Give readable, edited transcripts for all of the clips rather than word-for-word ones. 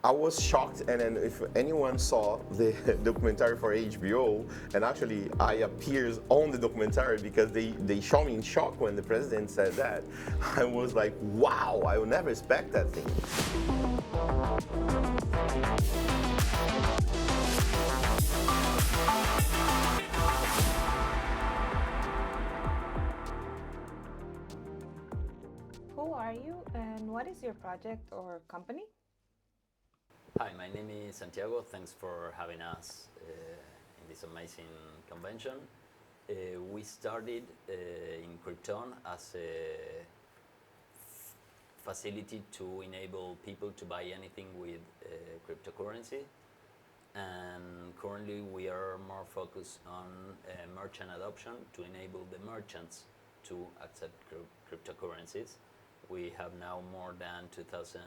I was shocked, and then if anyone saw the documentary for HBO, and actually I appears on the documentary because they show me in shock when the president said that. I was like, wow, I would never expect that thing. Who are you and what is your project or company? Hi, my name is Santiago. Thanks for having us in this amazing convention. We started in Krypton as a facility to enable people to buy anything with cryptocurrency. And currently we are more focused on merchant adoption to enable the merchants to accept cryptocurrencies. We have now more than 2,000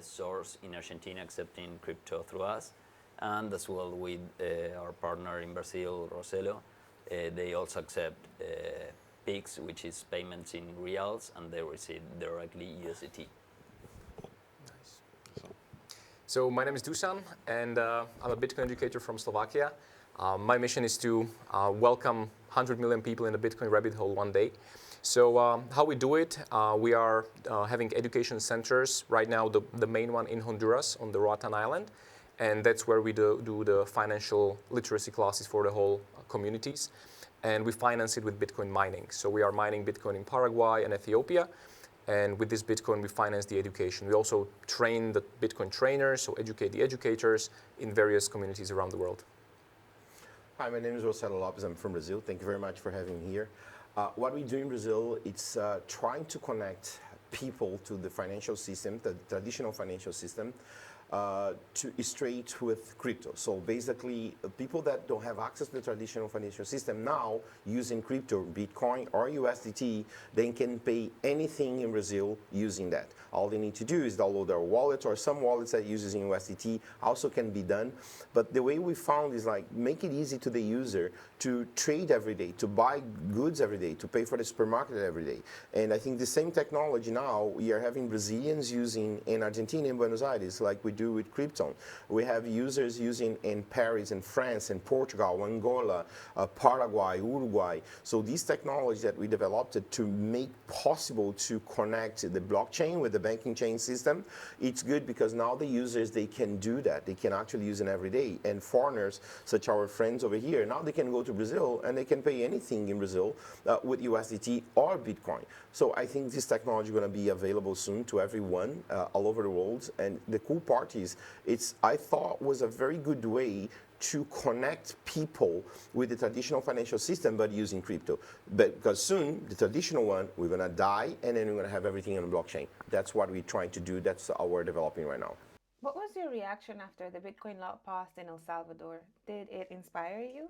stores in Argentina accepting crypto through us, and as well with our partner in Brazil, Roselo. They also accept PIX, which is payments in reals, and they receive directly USDT. Nice. So my name is Dusan, and I'm a Bitcoin educator from Slovakia. My mission is to welcome 100 million people in the Bitcoin rabbit hole one day. So how we do it, we are having education centers. Right now, the main one in Honduras on the Roatan Island. And that's where we do the financial literacy classes for the whole communities. And we finance it with Bitcoin mining. So we are mining Bitcoin in Paraguay and Ethiopia. And with this Bitcoin, we finance the education. We also train the Bitcoin trainers, so educate the educators in various communities around the world. Hi, my name is Roselo Lopes. I'm from Brazil. Thank you very much for having me here. What we do in Brazil, it's trying to connect people to the financial system, the traditional financial system, to straight with crypto. So basically, people that don't have access to the traditional financial system now, using crypto, Bitcoin or USDT, they can pay anything in Brazil using that. All they need to do is download their wallet, or some wallets that uses in USDT also can be done. But the way we found is like make it easy to the user to trade every day, to buy goods every day, to pay for the supermarket every day. And I think the same technology now we are having Brazilians using in Argentina and Buenos Aires, like we do with Krypton. We have users using in Paris and France and Portugal, Angola, Paraguay, Uruguay. So these technologies that we developed to make possible to connect the blockchain with the banking chain system, it's good because now the users, they can do that. They can actually use it every day. And foreigners, such our friends over here, now they can go to Brazil and they can pay anything in Brazil with USDT or Bitcoin. So I think this technology is going to be available soon to everyone all over the world. And the cool part is, I thought was a very good way to connect people with the traditional financial system, but using crypto. But because soon, the traditional one, we're going to die, and then we're going to have everything on the blockchain. That's what we're trying to do. That's how we're developing right now. What was your reaction after the Bitcoin law passed in El Salvador? Did it inspire you?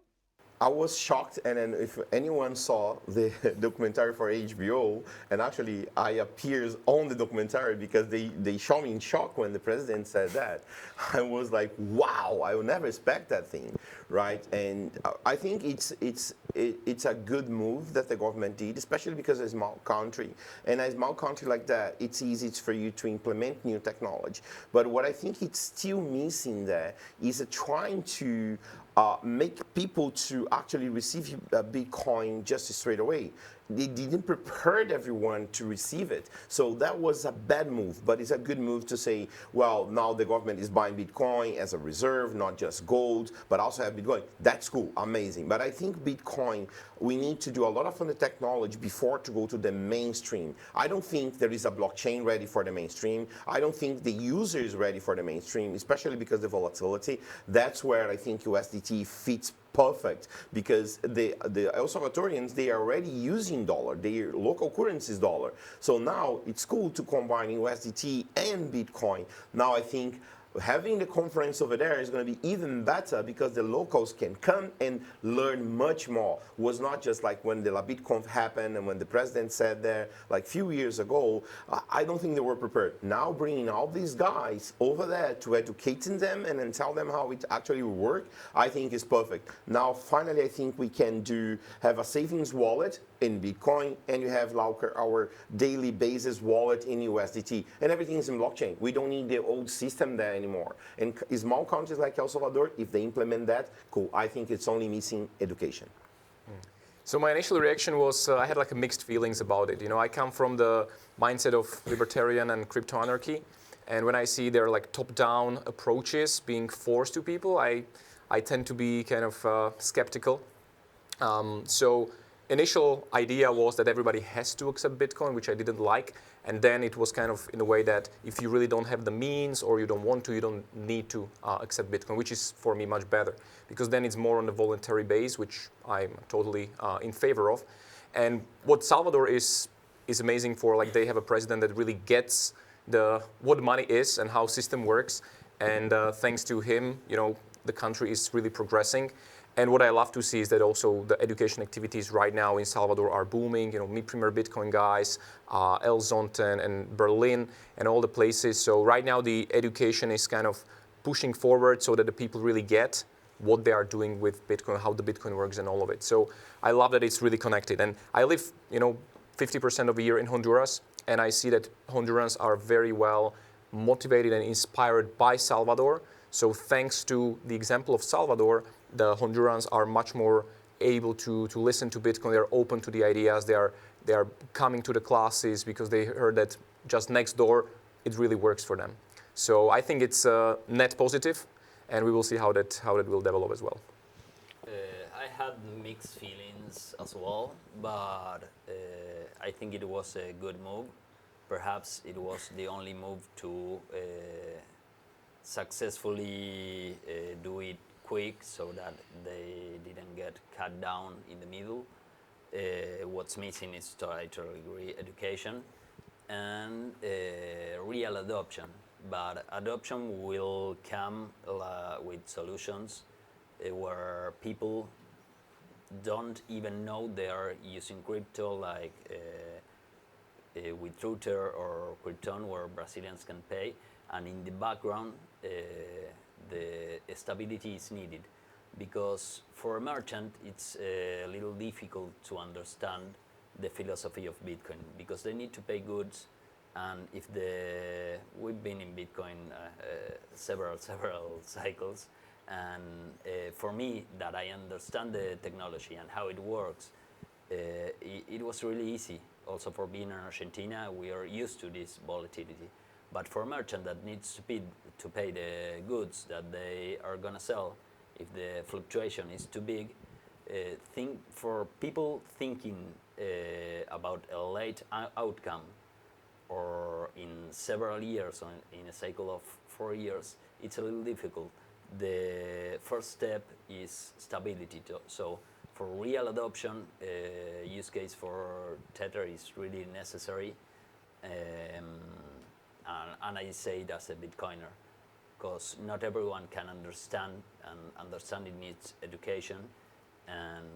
I was shocked, and then if anyone saw the documentary for HBO, and actually I appears on the documentary because they show me in shock when the president said that. I was like, wow, I would never expect that thing, right? And I think it's a good move that the government did, especially because it's a small country. And a small country like that, it's easy for you to implement new technology. But what I think it's still missing there is trying to make people to actually receive Bitcoin just straight away. They didn't prepare everyone to receive it. So that was a bad move, but it's a good move to say, well, now the government is buying Bitcoin as a reserve, not just gold, but also have Bitcoin. That's cool, amazing. But I think Bitcoin, we need to do a lot of the technology before to go to the mainstream. I don't think there is a blockchain ready for the mainstream. I don't think the user is ready for the mainstream, especially because of the volatility. That's where I think USDT fits perfect, because the El Salvadorians, they are already using dollar. Their local currency is dollar. So now it's cool to combine USDT and Bitcoin. Now I think having the conference over there is going to be even better because the locals can come and learn much more. It was not just like when the LabitConf happened and when the president said there like a few years ago, I don't think they were prepared. Now bringing all these guys over there to educating them and then tell them how it actually will work, I think is perfect. Now finally I think we can have a savings wallet in Bitcoin, and you have like our daily basis wallet in USDT, and everything is in blockchain. We don't need the old system there anymore. And small countries like El Salvador, if they implement that, cool. I think it's only missing education. So my initial reaction was I had like a mixed feelings about it. You know, I come from the mindset of libertarian and crypto anarchy, and when I see their like top-down approaches being forced to people, I tend to be kind of skeptical. So initial idea was that everybody has to accept Bitcoin, which I didn't like. And then it was kind of in a way that if you really don't have the means or you don't want to, you don't need to accept Bitcoin, which is for me much better. Because then it's more on the voluntary base, which I'm totally in favor of. And what Salvador is amazing for, like they have a president that really gets what money is and how system works. And thanks to him, you know, the country is really progressing. And what I love to see is that also the education activities right now in Salvador are booming. You know, Mi Primer Bitcoin guys, El Zonten and Berlin and all the places. So right now the education is kind of pushing forward so that the people really get what they are doing with Bitcoin, how the Bitcoin works and all of it. So I love that it's really connected. And I live, you know, 50% of the year in Honduras, and I see that Hondurans are very well motivated and inspired by Salvador. So thanks to the example of Salvador, the Hondurans are much more able to listen to Bitcoin. They're open to the ideas. They are coming to the classes because they heard that just next door, it really works for them. So I think it's net positive, and we will see how that will develop as well. I had mixed feelings as well, but I think it was a good move. Perhaps it was the only move to successfully do it quick so that they didn't get cut down in the middle. What's missing is to a degree education and real adoption. But adoption will come with solutions where people don't even know they are using crypto, like with Truther or Krypton, where Brazilians can pay, and in the background the stability is needed, because for a merchant it's a little difficult to understand the philosophy of Bitcoin, because they need to pay goods, and if we've been in Bitcoin several cycles, and for me, that I understand the technology and how it works, it was really easy. Also, for being in Argentina, we are used to this volatility. But for a merchant that needs to pay the goods that they are going to sell, if the fluctuation is too big, for people thinking about a late outcome, or in several years, or in a cycle of 4 years, it's a little difficult. The first step is stability. So for real adoption, use case for Tether is really necessary. And I say it as a Bitcoiner, because not everyone can understand, and understanding needs education, and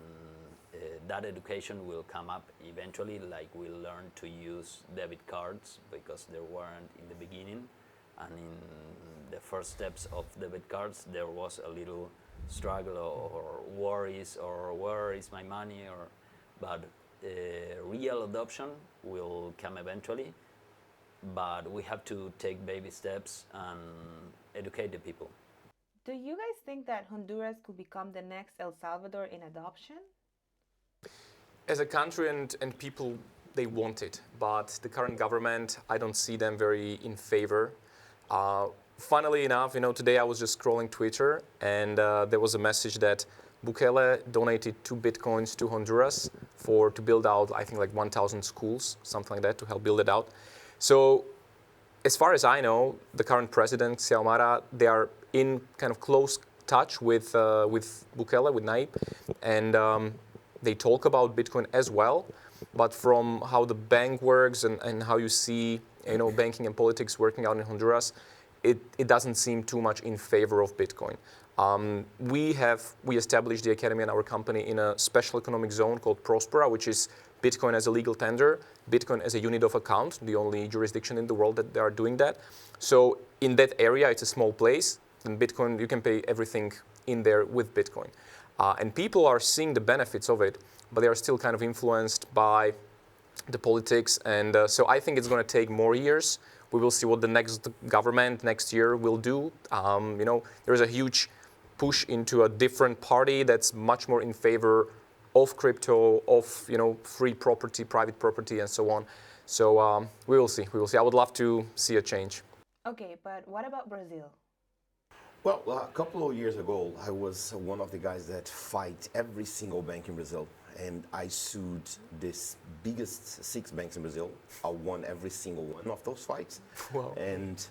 that education will come up eventually, like we'll learn to use debit cards, because there weren't in the beginning, and in the first steps of debit cards there was a little struggle or worries, or where is my money, but real adoption will come eventually. But we have to take baby steps and educate the people. Do you guys think that Honduras could become the next El Salvador in adoption? As a country and people, they want it, but the current government, I don't see them very in favor. Funnily enough, you know, today I was just scrolling Twitter, and there was a message that Bukele donated 2 Bitcoins to Honduras to build out, I think, like 1,000 schools, something like that, to help build it out. So, as far as I know, the current president, Xiomara, they are in kind of close touch with Bukele, with Nayib, and they talk about Bitcoin as well. But from how the bank works and how you see, you know, banking and politics working out in Honduras, it doesn't seem too much in favor of Bitcoin. We established the Academy and our company in a special economic zone called Prospera, which is Bitcoin as a legal tender, Bitcoin as a unit of account, the only jurisdiction in the world that they are doing that. So in that area, it's a small place, and Bitcoin, you can pay everything in there with Bitcoin. And people are seeing the benefits of it. but they are still kind of influenced by the politics. And so I think it's going to take more years. We will see what the next government next year will do. There's a huge push into a different party that's much more in favor of crypto, of free property, private property, and so on. So we will see. We will see. I would love to see a change. Okay, but what about Brazil? Well, a couple of years ago, I was one of the guys that fight every single bank in Brazil. And I sued this biggest 6 banks in Brazil. I won every single one of those fights. Wow. And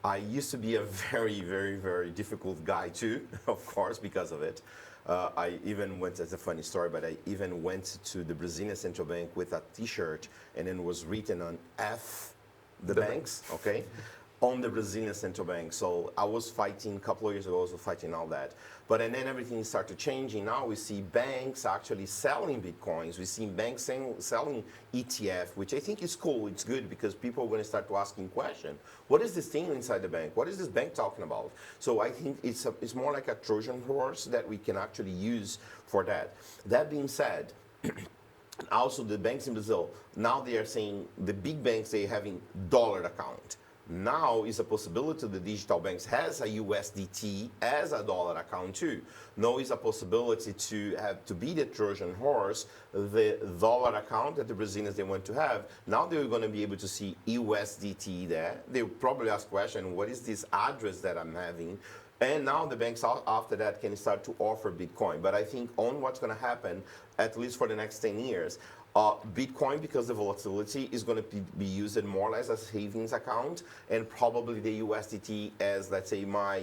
I used to be a very, very, very difficult guy too, of course, because of it. I even went, as a funny story, but I even went to the Brazilian Central Bank with a T-shirt, and it was written on F the banks, okay, on the Brazilian Central Bank. So I was fighting, a couple of years ago, I was fighting all that. But and then everything started changing. Now we see banks actually selling Bitcoins. We see banks selling ETF, which I think is cool. It's good because people are going to start to asking questions. What is this thing inside the bank? What is this bank talking about? So I think it's more like a Trojan horse that we can actually use for that. That being said, also the banks in Brazil, now they are saying the big banks, they having dollar account. Now is a possibility the digital banks has a USDT as a dollar account too. Now is a possibility to have to be the Trojan horse, the dollar account that the Brazilians they want to have. Now they're going to be able to see USDT there. They'll probably ask question, what is this address that I'm having? And now the banks after that can start to offer Bitcoin. But I think on what's going to happen, at least for the next 10 years, Bitcoin, because the volatility is going to be used more or less as a savings account, and probably the USDT as, let's say, my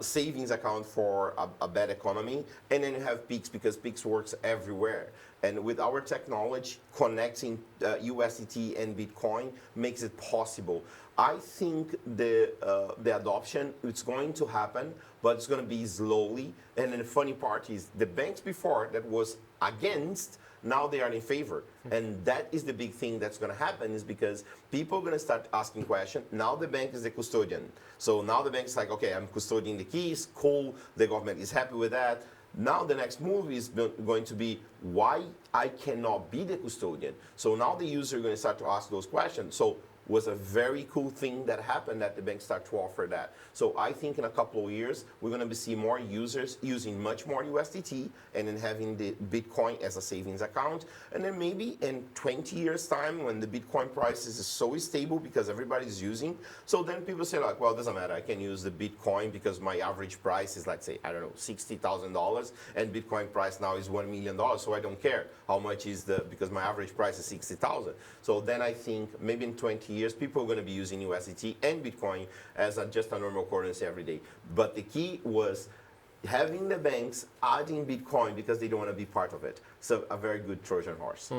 savings account for a bad economy. And then you have Pix, because Pix works everywhere. And with our technology, connecting USDT and Bitcoin makes it possible. I think the adoption, it's going to happen, but it's going to be slowly. And then the funny part is the banks before that was against, now they are in favor. And that is the big thing that's going to happen, is because people are going to start asking questions. Now the bank is the custodian. So now the bank is like, okay, I'm custodying the keys, cool, the government is happy with that. Now the next move is going to be why I cannot be the custodian. So now the user is going to start to ask those questions. So was a very cool thing that happened that the banks start to offer that. So I think in a couple of years, we're going to see more users using much more USDT and then having the Bitcoin as a savings account. And then maybe in 20 years time, when the Bitcoin price is so stable because everybody's using, so then people say like, well, it doesn't matter. I can use the Bitcoin because my average price is, let's say, I don't know, $60,000, and Bitcoin price now is $1 million. So I don't care how much is because my average price is 60,000. So then I think maybe in 20 years, people are going to be using USDT and Bitcoin as just a normal currency every day. But the key was having the banks adding Bitcoin because they don't want to be part of it. So a very good Trojan horse.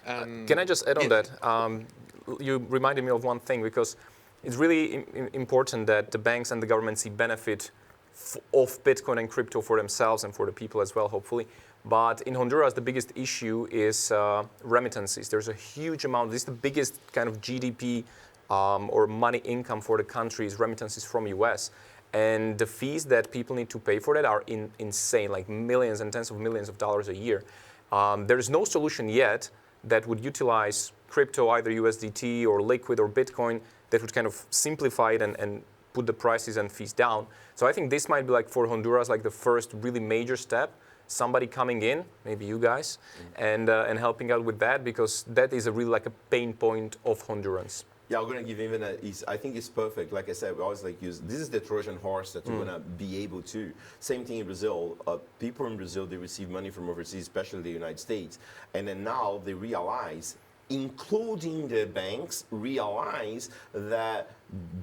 Can I just add on that? You reminded me of one thing, because it's really important that the banks and the government see benefit of Bitcoin and crypto for themselves and for the people as well, hopefully. But in Honduras, the biggest issue is remittances. There's a huge amount. This is the biggest kind of GDP or money income for the country is remittances from US. And the fees that people need to pay for that are insane, like millions and tens of millions of dollars a year. There is no solution yet that would utilize crypto, either USDT or Liquid or Bitcoin, that would kind of simplify it and put the prices and fees down. So I think this might be like for Honduras, like the first really major step. Somebody coming in, maybe you guys, and helping out with that, because that is a really like a pain point of Hondurans. Yeah, I'm going to give even I think it's perfect. Like I said, we always like use, this is the Trojan horse that we're going to be able to. Same thing in Brazil. People in Brazil, they receive money from overseas, especially the United States. And then now they realize, including the banks, realize that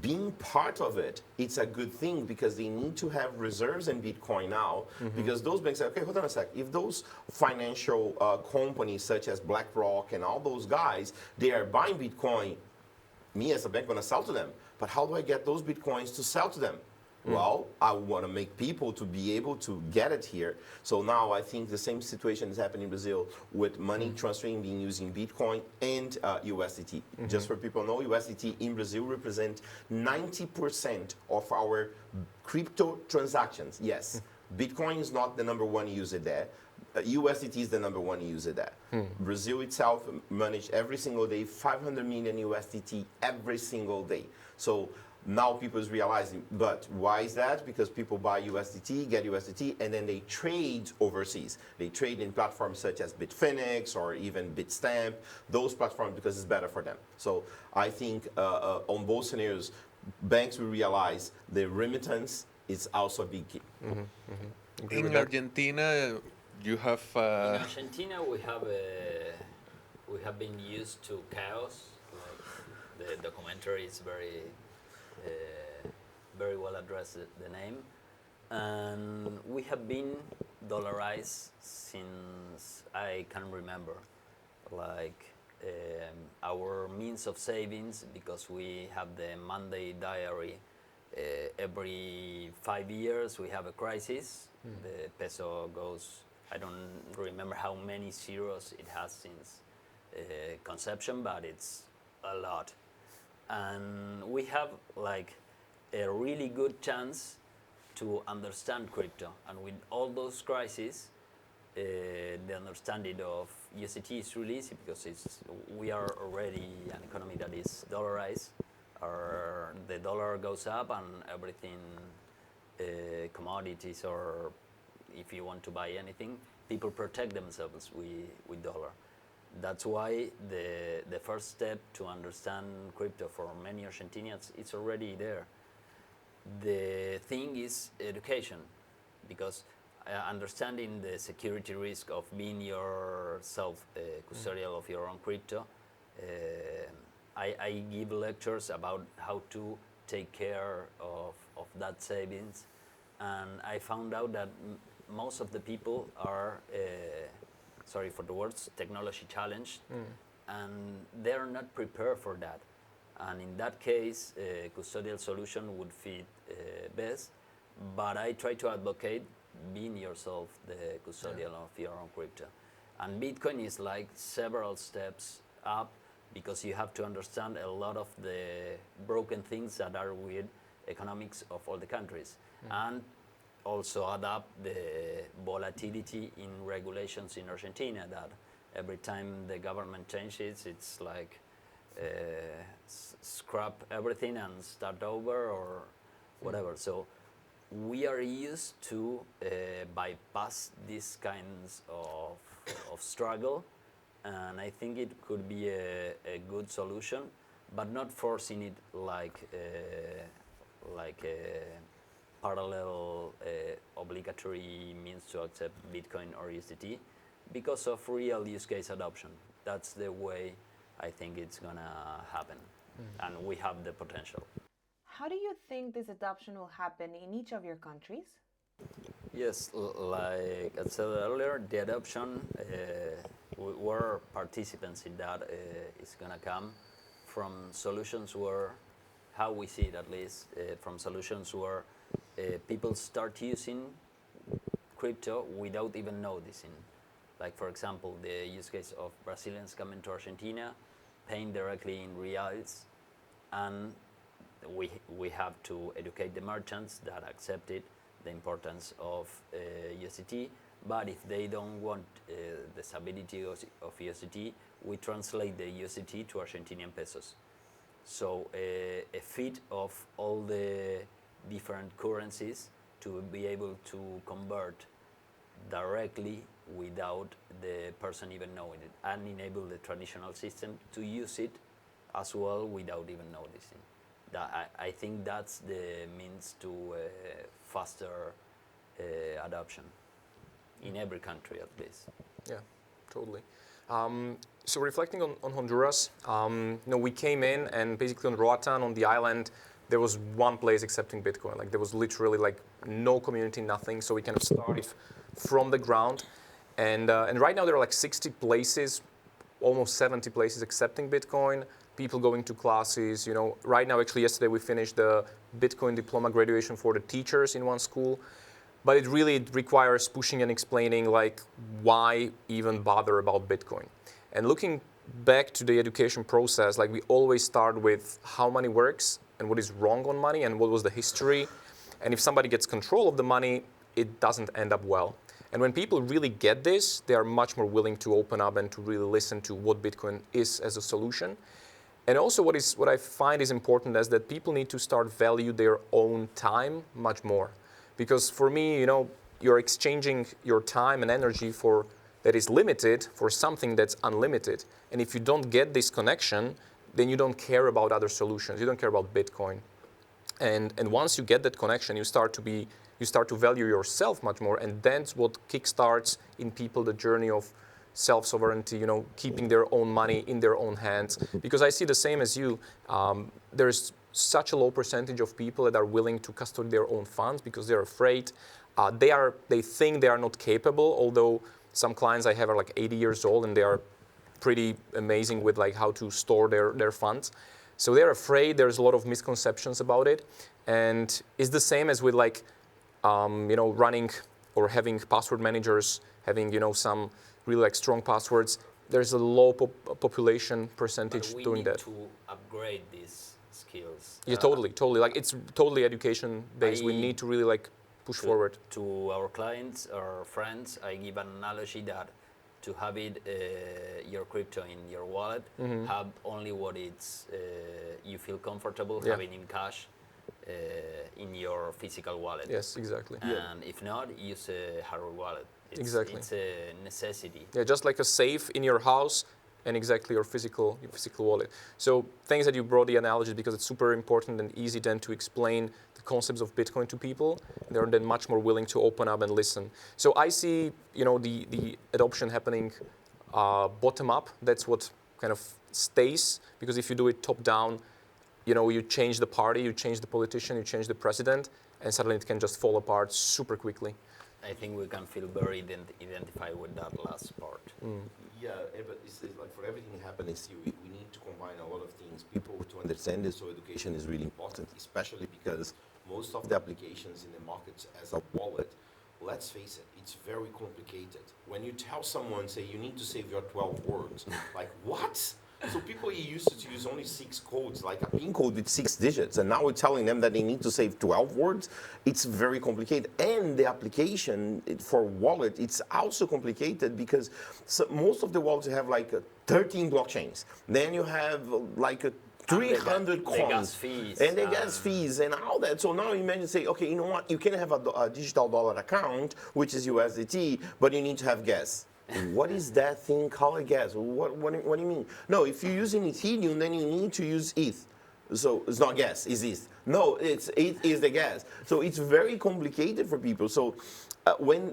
being part of it, it's a good thing, because they need to have reserves in Bitcoin now, because those banks say, okay, hold on a sec. If those financial companies such as BlackRock and all those guys, they are buying Bitcoin, me as a bank going to sell to them. But how do I get those Bitcoins to sell to them? Well, I want to make people to be able to get it here. So now I think the same situation is happening in Brazil with money transferring being using Bitcoin and USDT. Just for people to know, USDT in Brazil represent 90% of our crypto transactions. Yes, Bitcoin is not the number one user there. USDT is the number one user there. Brazil itself managed every single day 500 million USDT every single day. So now people is realizing, but why is that? Because people buy USDT, get USDT, and then they trade overseas. They trade in platforms such as Bitfinex or even Bitstamp, those platforms, because it's better for them. So I think on both scenarios, banks will realize the remittance is also a big key. Agree with In that. Argentina, you have. In Argentina, we have been used to chaos. Like the documentary is very well addressed the name, and we have been dollarized since I can remember. Like our means of savings, because we have the Monday diary. Every 5 years we have a crisis. The peso goes, I don't remember how many zeros it has since conception, but it's a lot. And we have like a really good chance to understand crypto. And with all those crises, the understanding of USDT is really easy, because we are already an economy that is dollarized. The dollar goes up and everything, commodities, or if you want to buy anything, people protect themselves with dollar. That's why the first step to understand crypto for many Argentinians, it's already there. The thing is education, because understanding the security risk of being yourself custodial of your own crypto, I give lectures about how to take care of that savings, and I found out that most of the people are, sorry for the words, technology challenged, and they're not prepared for that. And in that case, a custodial solution would fit best, but I try to advocate being yourself the custodian of your own crypto. And Bitcoin is like several steps up, because you have to understand a lot of the broken things that are with economics of all the countries, and also adapt the volatility in regulations in Argentina, that every time the government changes, it's like scrap everything and start over or whatever. So we are used to bypass these kinds of struggle, and I think it could be a good solution, but not forcing it like a parallel obligatory means to accept Bitcoin or USDT, because of real use case adoption. That's the way I think it's gonna happen, and we have the potential. How do you think this adoption will happen in each of your countries? Yes, like I said earlier, the adoption, we're participants in that. It's gonna come from solutions where, how we see it at least, from solutions where people start using crypto without even noticing. Like, for example, the use case of Brazilians coming to Argentina, paying directly in reals, and we have to educate the merchants that accept it, the importance of USDT. But if they don't want the stability of USDT, we translate the USDT to Argentinian pesos. So a fit of all the different currencies to be able to convert directly without the person even knowing it, and enable the traditional system to use it as well without even noticing. I think that's the means to faster adoption in every country at least. Yeah, totally. So reflecting on Honduras, we came in, and basically on Roatan, on the island, there was one place accepting Bitcoin. Like, there was literally like no community, nothing. So we kind of started from the ground. And right now there are like 60 places, almost 70 places accepting Bitcoin, people going to classes. Right now, actually yesterday we finished the Bitcoin diploma graduation for the teachers in one school. But it really requires pushing and explaining, like, why even bother about Bitcoin. And looking back to the education process, like, we always start with how money works and what is wrong on money and what was the history. And if somebody gets control of the money, it doesn't end up well. And when people really get this, they are much more willing to open up and to really listen to what Bitcoin is as a solution. And also what I find is important is that people need to start value their own time much more. Because for me, you're exchanging your time and energy that is limited for something that's unlimited. And if you don't get this connection, then you don't care about other solutions. You don't care about Bitcoin. And once you get that connection, you start to value yourself much more, and that's what kickstarts in people the journey of self-sovereignty, keeping their own money in their own hands. Because I see the same as you. There's such a low percentage of people that are willing to custody their own funds because they're afraid. They think they are not capable, although some clients I have are like 80 years old and they are pretty amazing with like how to store their funds. So they're afraid. There's a lot of misconceptions about it. And it's the same as with like, running or having password managers, having, some really like strong passwords. There's a low population percentage doing that. But we need to upgrade these skills. Yeah, totally. Like it's totally education based. We need to really like push forward. To our clients or friends, I give an analogy that to have your crypto in your wallet, have only what you feel comfortable having in cash in your physical wallet. Yes, exactly. And if not, use a hardware wallet. Exactly. It's a necessity. Yeah, just like a safe in your house and exactly your physical wallet. So thanks that you brought the analogy because it's super important and easy then to explain the concepts of Bitcoin to people. They're then much more willing to open up and listen. So I see, the adoption happening bottom up. That's what kind of stays, because if you do it top down, you change the party, you change the politician, you change the president, and suddenly it can just fall apart super quickly. I think we can feel very identified with that last part. Yeah, but it's like for everything to happen, we need to combine a lot of things. People to understand this, so education is really important, especially because most of the applications in the markets as a wallet, let's face it, it's very complicated. When you tell someone, say, you need to save your 12 words, like, what? So people used to use only 6 codes, like a PIN code with 6 digits, and now we're telling them that they need to save 12 words. It's very complicated. And the application for wallet, it's also complicated because most of the wallets have like 13 blockchains. Then you have like 300 coins. The gas fees. And the gas fees and all that. So now imagine say, okay, you know what? You can have a digital dollar account, which is USDT, but you need to have gas. What is that thing called gas? What do you mean? No, if you're using Ethereum, then you need to use ETH. So it's not gas, it's ETH. No, ETH is the gas. So it's very complicated for people. So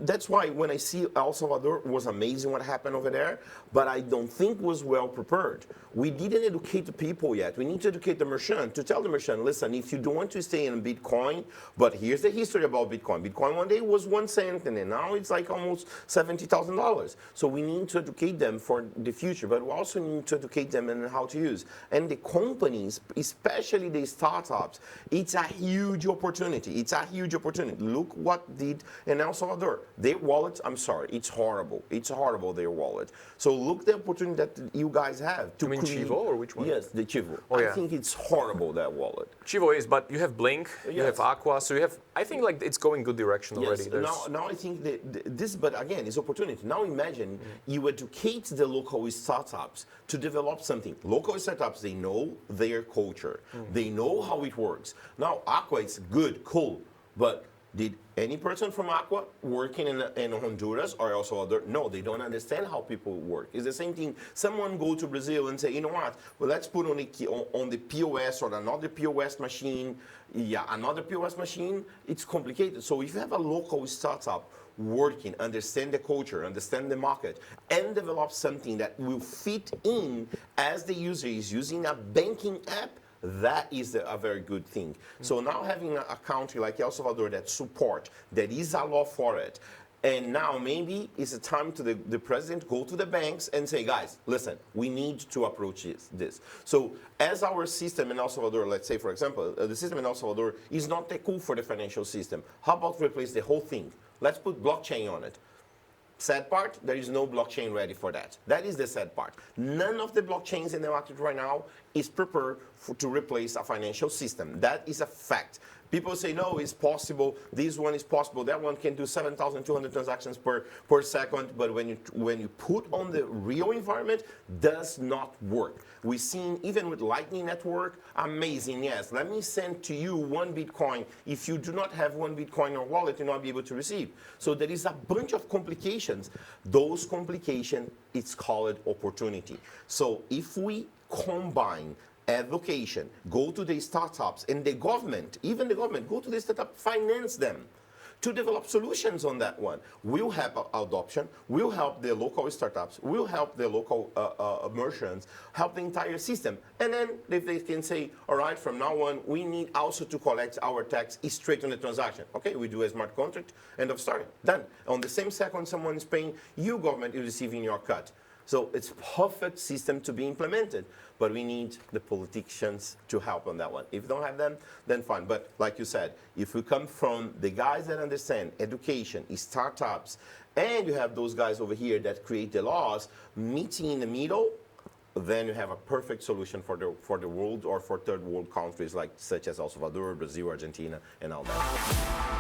that's why when I see El Salvador, it was amazing what happened over there, but I don't think was well prepared. We didn't educate the people yet. We need to educate the merchant, to tell the merchant, listen, if you don't want to stay in Bitcoin, but here's the history about Bitcoin. Bitcoin one day was 1 cent, and then now it's like almost $70,000. So we need to educate them for the future, but we also need to educate them in how to use. And the companies, especially the startups, it's a huge opportunity. It's a huge opportunity. Look what did in El Salvador. Their wallet, I'm sorry, it's horrible. It's horrible, their wallet. So look the opportunity that you guys have to You mean Chivo or which one? Yes, the Chivo. Oh, yeah. I think it's horrible, that wallet. Chivo is, but you have Blink, you have Yes. Aqua, so you have, I think like it's going good direction already. Yes, now I think that this, but again, it's opportunity. Now imagine you educate the local startups to develop something. Local startups, they know their culture. They know how it works. Now Aqua is good, cool, but did any person from Aqua working in Honduras or El Salvador? No, they don't understand how people work. It's the same thing. Someone go to Brazil and say, you know what? Well, let's put on the POS or another POS machine. Yeah, another POS machine. It's complicated. So if you have a local startup working, understand the culture, understand the market, and develop something that will fit in as the user is using a banking app, that is a very good thing. So now having a country like El Salvador that support, that is a law for it, and now maybe it's a time to the president go to the banks and say, guys, listen, we need to approach this. So as our system in El Salvador, let's say for example, the system in El Salvador is not that cool for the financial system. How about replace the whole thing? Let's put blockchain on it. Sad part, there is no blockchain ready for that. That is the sad part. None of the blockchains in the market right now is prepared to replace a financial system. That is a fact. People say, no, it's possible. This one is possible. That one can do 7,200 transactions per second. But when you put on the real environment, does not work. We've seen, even with Lightning Network, amazing, yes. Let me send to you 1 Bitcoin. If you do not have 1 Bitcoin in your wallet, you'll not be able to receive. So there is a bunch of complications. Those complications, it's called opportunity. So if we combine education, go to the startups, and the government, even the government, go to the startup, finance them to develop solutions on that one. We'll help adoption, we'll help the local startups, we'll help the local merchants, help the entire system. And then if they can say, all right, from now on, we need also to collect our tax straight on the transaction. Okay, we do a smart contract, end of story, done. On the same second someone is paying, you government is receiving your cut. So it's perfect system to be implemented, but we need the politicians to help on that one. If you don't have them, then fine. But like you said, if we come from the guys that understand education, startups, and you have those guys over here that create the laws, meeting in the middle, then you have a perfect solution for the world or for third world countries like such as El Salvador, Brazil, Argentina, and all that.